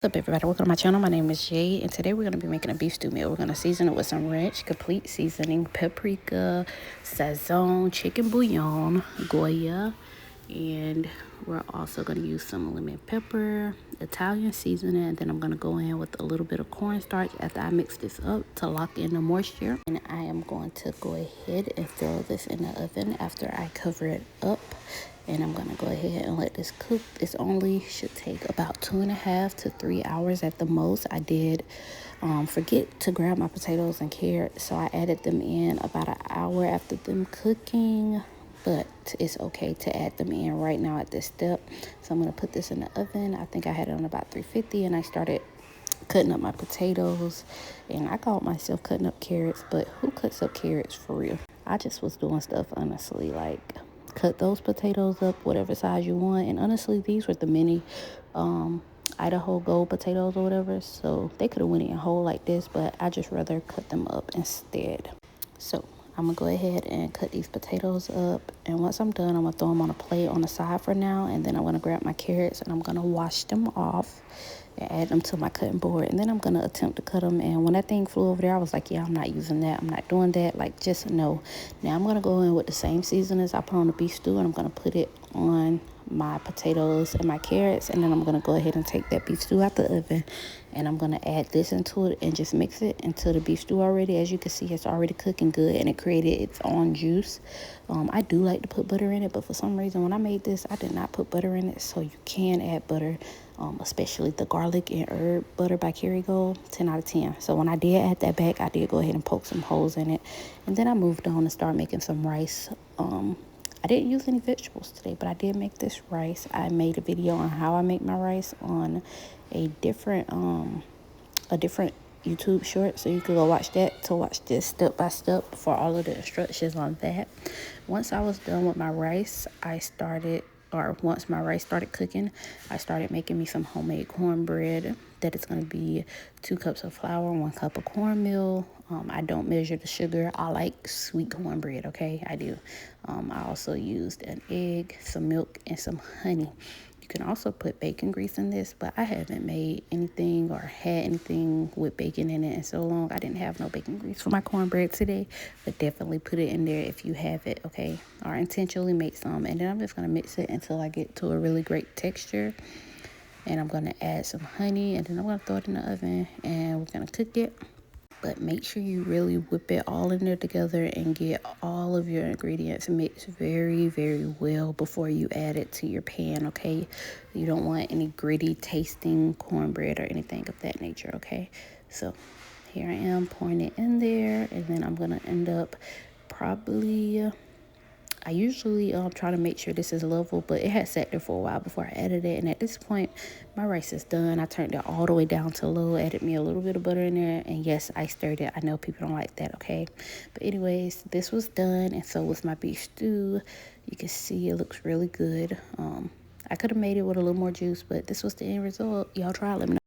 What's up, everybody? Welcome to my channel. My name is Jay, and today we're going to be making a beef stew meal. We're going to season it with some ranch, complete seasoning, paprika, sazon, chicken bouillon, Goya, and we're also going to use some lemon pepper, Italian seasoning, and then I'm going to go in with a little bit of cornstarch after I mix this up to lock in the moisture. And I am going to go ahead and throw this in the oven after I cover it up. And I'm gonna go ahead and let this cook. This only should take about 2.5 to 3 hours at the most. I did forget to grab my potatoes and carrots, so I added them in about an hour after them cooking, but it's okay to add them in right now at this step. So I'm gonna put this in the oven. I think I had it on about 350, and I started cutting up my potatoes, and I caught myself cutting up carrots, but who cuts up carrots for real? I just was doing stuff honestly, like cut those potatoes up whatever size you want. And honestly, these were the mini Idaho Gold potatoes or whatever, so they could have went in whole like this, but I just rather cut them up instead. So I'm gonna go ahead and cut these potatoes up, and once I'm done, I'm gonna throw them on a plate on the side for now, and then I'm gonna grab my carrots and I'm gonna wash them off and add them to my cutting board, and then I'm gonna attempt to cut them. And when that thing flew over there, I was like, yeah, I'm not using that, I'm not doing that, like, just no. Now I'm gonna go in with the same seasonings I put on the beef stew, and I'm gonna put it on my potatoes and my carrots, and then I'm gonna go ahead and take that beef stew out the oven, and I'm gonna add this into it and just mix it into the beef stew already. As you can see, it's already cooking good and it created its own juice. I do like to put butter in it, but for some reason when I made this, I did not put butter in it. So you can add butter, especially the garlic and herb butter by Kerrygold, 10 out of 10. So when I did add that back, I did go ahead and poke some holes in it, and then I moved on and started making some rice. I didn't use any vegetables today, but I did make this rice. I made a video on how I make my rice on a different YouTube short, so you can go watch that to watch this step by step for all of the instructions on that. Once I was done with my rice, once my rice started cooking, I started making me some homemade cornbread. That is going to be 2 cups of flour, 1 cup of cornmeal. I don't measure the sugar. I like sweet cornbread, okay? I do. I also used an egg, some milk, and some honey. You can also put bacon grease in this, but I haven't made anything or had anything with bacon in it in so long. I didn't have no bacon grease for my cornbread today, but definitely put it in there if you have it, okay? Or intentionally make some. And then I'm just going to mix it until I get to a really great texture. And I'm going to add some honey, and then I'm going to throw it in the oven, and we're going to cook it. But make sure you really whip it all in there together and get all of your ingredients mixed very, very well before you add it to your pan, okay? You don't want any gritty tasting cornbread or anything of that nature, okay? So here I am pouring it in there, and then I'm going to end up probably... I usually try to make sure this is level, but it had sat there for a while before I added it. And at this point, my rice is done. I turned it all the way down to low, added me a little bit of butter in there. And yes, I stirred it. I know people don't like that, okay? But anyways, this was done, and so was my beef stew. You can see it looks really good. I could have made it with a little more juice, but this was the end result. Y'all try it. Let me know.